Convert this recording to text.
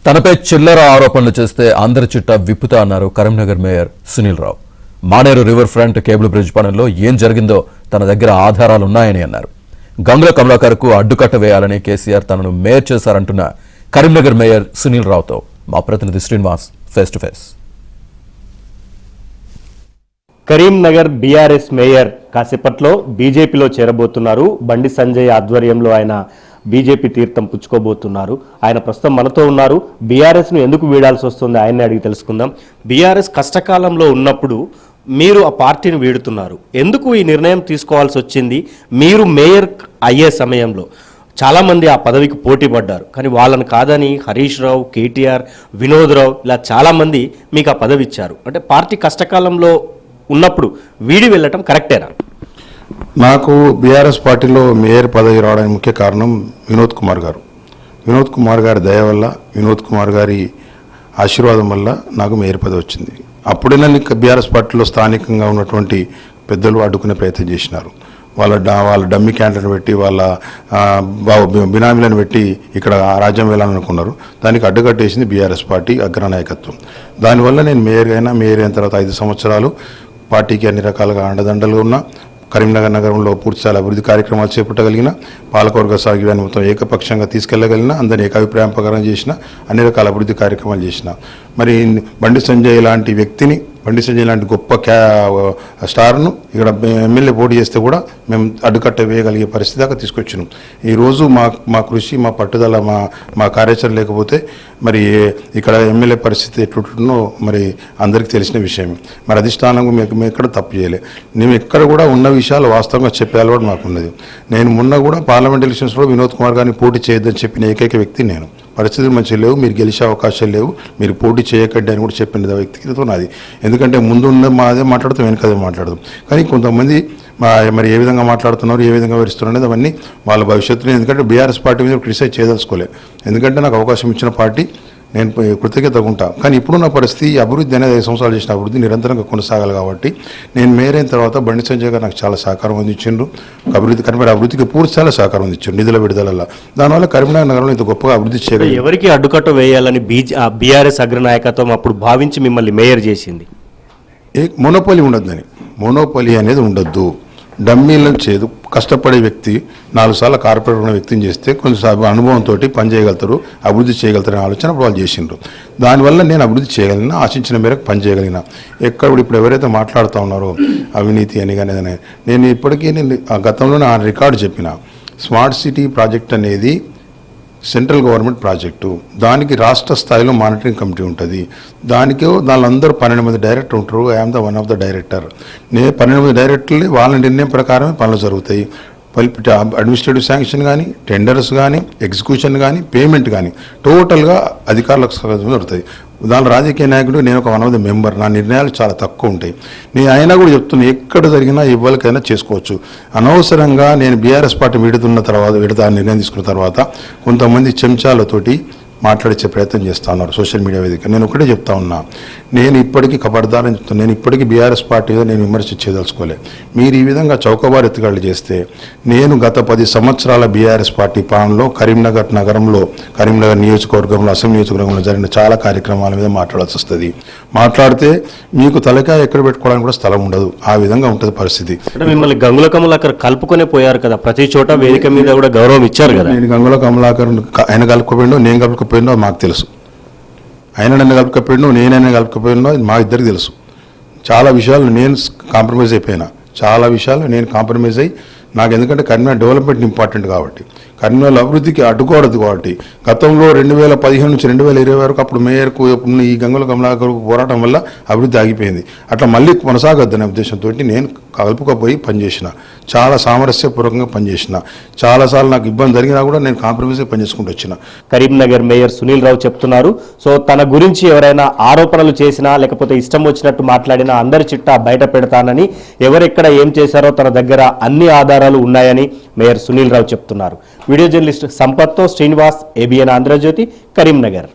తనపై చిల్లర ఆరోపణలు చేస్తే అందరి చిట్టా విప్పుతా అన్నారు Karimnagar mayor Sunil Rao. Maneru river front cable bridge పనుల్లో ఏం జరిగిందో తన దగ్గర ఆధారాలున్నాయని అన్నారు. గంగుల కమలాకర్కు అడ్డుకట్ట వేయాలని కేసీఆర్ తనను మేయర్ చేశారంటున్న కరీంనగర్ మేయర్ సునీల్ రావుతో మా ప్రతినిధి Srinivas face to face. Karimnagar BRS mayor కాసేపట్లో బీజేపీలో చేరబోతున్నారు. బండి సంజయ్ ఆధ్వర్యంలో ఆయన బీజేపీ తీర్థం పుచ్చుకోబోతున్నారు. ఆయన ప్రస్తుతం మనతో ఉన్నారు. బీఆర్ఎస్ను ఎందుకు వీడాల్సి వస్తుంది ఆయన్ని అడిగి తెలుసుకుందాం. బీఆర్ఎస్ కష్టకాలంలో ఉన్నప్పుడు మీరు ఆ పార్టీని వీడుతున్నారు, ఎందుకు ఈ నిర్ణయం తీసుకోవాల్సి వచ్చింది? మీరు మేయర్ అయ్యే సమయంలో చాలామంది ఆ పదవికి పోటీ పడ్డారు, కానీ వాళ్ళని కాదని హరీష్ రావు, కేటీఆర్, వినోద్ రావు ఇలా చాలామంది మీకు ఆ పదవి ఇచ్చారు. అంటే పార్టీ కష్టకాలంలో ఉన్నప్పుడు వీడి వెళ్ళటం కరెక్టేనా? నాకు బీఆర్ఎస్ పార్టీలో మేయర్ పదవి రావడానికి ముఖ్య కారణం వినోద్ కుమార్ గారు. వినోద్ కుమార్ గారి దయ వల్ల, వినోద్ కుమార్ గారి ఆశీర్వాదం వల్ల నాకు మేయర్ పదవి వచ్చింది. అప్పుడైనా బీఆర్ఎస్ పార్టీలో స్థానికంగా ఉన్నటువంటి పెద్దలు అడ్డుకునే ప్రయత్నం చేసినారు. వాళ్ళ డమ్మీ క్యాండిడేట్ పెట్టి, వాళ్ళ బినామీలను పెట్టి ఇక్కడ రాజ్యం వెళ్ళాలనుకున్నారు. దానికి అడ్డుకట్టేసింది బీఆర్ఎస్ పార్టీ అగ్రనాయకత్వం. దానివల్ల నేను మేయర్ అయిన తర్వాత 5 సంవత్సరాలు పార్టీకి అన్ని రకాలుగా అండదండలు ఉన్నా, కరీంనగర్ నగరంలో పూర్తిస్థాయి అభివృద్ధి కార్యక్రమాలు చేపట్టగలిగిన, పాలకవర్గ సాగివాన్ని మొత్తం ఏకపక్షంగా తీసుకెళ్లగలిగిన, అందరినీ ఏకాభిప్రాయం ప్రకారం చేసిన, అన్ని రకాల అభివృద్ధి కార్యక్రమాలు చేసిన. మరి బండి సంజయ్ లాంటి వ్యక్తిని, బండి సంజయ్ లాంటి గొప్ప స్టార్ను ఇక్కడ ఎమ్మెల్యే పోటీ చేస్తే కూడా మేము అడ్డుకట్ట వేయగలిగే పరిస్థితి దాకా తీసుకొచ్చినాం. ఈరోజు మా కృషి, మా పట్టుదల, మా కార్యాచరణ లేకపోతే మరి ఇక్కడ ఎమ్మెల్యే పరిస్థితి ఎట్లుంటుందో మరి అందరికీ తెలిసిన విషయం. మరి అధిష్టానంగా మేము ఎక్కడ తప్పు చేయలే. మేము ఎక్కడ కూడా ఉన్న విషయాలు వాస్తవంగా చెప్పే అలవాటు మాకున్నది. నేను మొన్న కూడా పార్లమెంట్ ఎలక్షన్స్లో వినోద్ కుమార్ గారిని పోటీ చేయొద్దని చెప్పిన ఏకైక వ్యక్తి నేను. పరిస్థితులు మంచిగా లేవు, మీరు గెలిచే అవకాశాలు లేవు, మీరు పోటీ చేయకండి అని కూడా చెప్పిన వ్యక్తితో నాది. ఎందుకంటే ముందున్న మాదే మాట్లాడుతాం, వెనకదే మాట్లాడదాం. కానీ కొంతమంది మరి ఏ విధంగా మాట్లాడుతున్నారు, ఏ విధంగా వివరిస్తున్నారు అనేది అవన్నీ వాళ్ళ భవిష్యత్తులో. ఎందుకంటే బీఆర్ఎస్ పార్టీ మీద క్రిటిసైజ్ చేయదలుచుకోలే. ఎందుకంటే నాకు అవకాశం ఇచ్చిన పార్టీ, నేను కృతజ్ఞతగా ఉంటా. కానీ ఇప్పుడున్న పరిస్థితి, అభివృద్ధి అనేది 5 సంవత్సరాలు చేసిన అభివృద్ధి నిరంతరంగా కొనసాగాలి. కాబట్టి నేను మేయర్ అయిన తర్వాత బండి సంజయ్ గారు నాకు చాలా సహకారం అందించిండ్రు. అభివృద్ధికి పూర్తిస్థాయిలో సహకారం అందించారు నిధుల విడుదల. దానివల్ల కరీంనగర్ నగరంలో ఇంత గొప్పగా అభివృద్ధి చేయగలిగారు. ఎవరికి అడ్డుకట్ట వేయాలని బీఆర్ఎస్ అగ్రనాయకత్వం అప్పుడు భావించి మిమ్మల్ని మేయర్ చేసింది? మోనోపాలి ఉండొద్దని. మోనోపాలి అనేది ఉండొద్దు. డమ్మీలను చేదు కష్టపడే వ్యక్తి 4 సార్లు కార్పొరేట్ ఉన్న వ్యక్తిని చేస్తే కొంచెం అనుభవంతో పని చేయగలుగుతారు, అభివృద్ధి చేయగలుగుతారనే ఆలోచన వాళ్ళు చేసిండ్రు. దానివల్ల నేను అభివృద్ధి చేయగలిగిన, ఆశించిన మేరకు పని చేయగలిగిన. ఇప్పుడు ఎవరైతే మాట్లాడుతూ ఉన్నారో అవినీతి అని కానీ నేను ఇప్పటికీ గతంలో నా రికార్డు చెప్పిన, స్మార్ట్ సిటీ ప్రాజెక్ట్ అనేది సెంట్రల్ గవర్నమెంట్ ప్రాజెక్టు. దానికి రాష్ట్ర స్థాయిలో మానిటరింగ్ కమిటీ ఉంటుంది. దానిలో అందరూ 12 మంది డైరెక్టర్ ఉంటారు. I'm the one of the director. 12 మంది డైరెక్టర్లు వాళ్ళ నిర్ణయం ప్రకారమే పనులు జరుగుతాయి. అడ్మినిస్ట్రేటివ్ శాంక్షన్ కానీ, టెండర్స్ కానీ, ఎగ్జిక్యూషన్ కానీ, పేమెంట్ కానీ టోటల్గా అధికారులకు దొరుకుతాయి. దాని రాజకీయ నాయకుడు, నేను ఒక 1 మెంబర్. నా నిర్ణయాలు చాలా తక్కువ ఉంటాయి. నేను అయినా కూడా చెప్తున్నా, ఎక్కడ జరిగినా ఎవరికైనా చేసుకోవచ్చు. అనవసరంగా నేను బీఆర్ఎస్ పార్టీ విడతా నిర్ణయం తీసుకున్న తర్వాత కొంతమంది చెంచాలతోటి మాట్లాడించే ప్రయత్నం చేస్తూ ఉన్నారు సోషల్ మీడియా వేదిక. నేను ఒకటే చెప్తా ఉన్నా, నేను ఇప్పటికీ ఖబర్దారని చెప్తాను. నేను ఇప్పటికీ బీఆర్ఎస్ పార్టీ నేను విమర్శ చేయదలుచుకోలే. మీరు ఈ విధంగా చౌకబారు ఎత్తుగాళ్ళు చేస్తే, నేను గత 10 సంవత్సరాల బీఆర్ఎస్ పార్టీ పాలనలో కరీంనగర్ నగరంలో, కరీంనగర్ నియోజకవర్గంలో, అసెంబ్లీ నియోజకవర్గంలో జరిగిన చాలా కార్యక్రమాల మీద మాట్లాడాల్సి వస్తుంది. మాట్లాడితే మీకు తలకాయ ఎక్కడ పెట్టుకోవడానికి కూడా స్థలం ఉండదు. ఆ విధంగా ఉంటుంది పరిస్థితి. మిమ్మల్ని గంగుల కమలాకర్ కలుపుకొనే పోయారు కదా, ప్రతి చోట వేదిక మీద కూడా గౌరవం ఇచ్చారు కదా. నేను గంగుల కమలాకర్ ఆయన కలుపుకోపోయిండో, నేను కలుపుకోపోయిందో మాకు తెలుసు. ఆయన నన్ను కలుపుకపోయిండో, నేనైనా కలుపుకపోయిండో మా ఇద్దరికి తెలుసు. చాలా విషయాలు నేను కాంప్రమైజ్ అయిపోయినా. చాలా విషయాలు నేను కాంప్రమైజ్ అయ్యి, నాకు ఎందుకంటే కరీంనగర్ డెవలప్మెంట్ ఇంపార్టెంట్ కాబట్టి, కరీంనగర్ అభివృద్ధికి అడ్డుకోవద్దు కాబట్టి, గతంలో 2015 నుంచి 2020 వరకు అప్పుడు మేయర్కు ఈ గంగుల కమలాకర్ పోరాటం వల్ల అభివృద్ధి ఆగిపోయింది. అట్లా మళ్ళీ కొనసాగొద్దనే ఉద్దేశంతో నేను కలుపుకపోయి పనిచేసిన, చాలా సామరస్యపూర్వకంగా పనిచేసిన. చాలాసార్లు నాకు ఇబ్బంది జరిగినా కూడా నేను కాంప్రమైజ్ పనిచేసుకుంటూ వచ్చిన. కరీంనగర్ మేయర్ సునీల్ రావు చెప్తున్నారు. సో తన గురించి ఎవరైనా ఆరోపణలు చేసినా, లేకపోతే ఇష్టం వచ్చినట్టు మాట్లాడినా అందరి చిట్టా బయట పెడతానని, ఎవరెక్కడ ఏం చేశారో తన దగ్గర అన్ని ఆధారాలు ఉన్నాయని మేయర్ సునీల్ రావు చెప్తున్నారు. వీడియో జర్నలిస్ట్ సంపత్తో శ్రీనివాస్, ABN ఆంధ్రజ్యోతి, కరీంనగర్.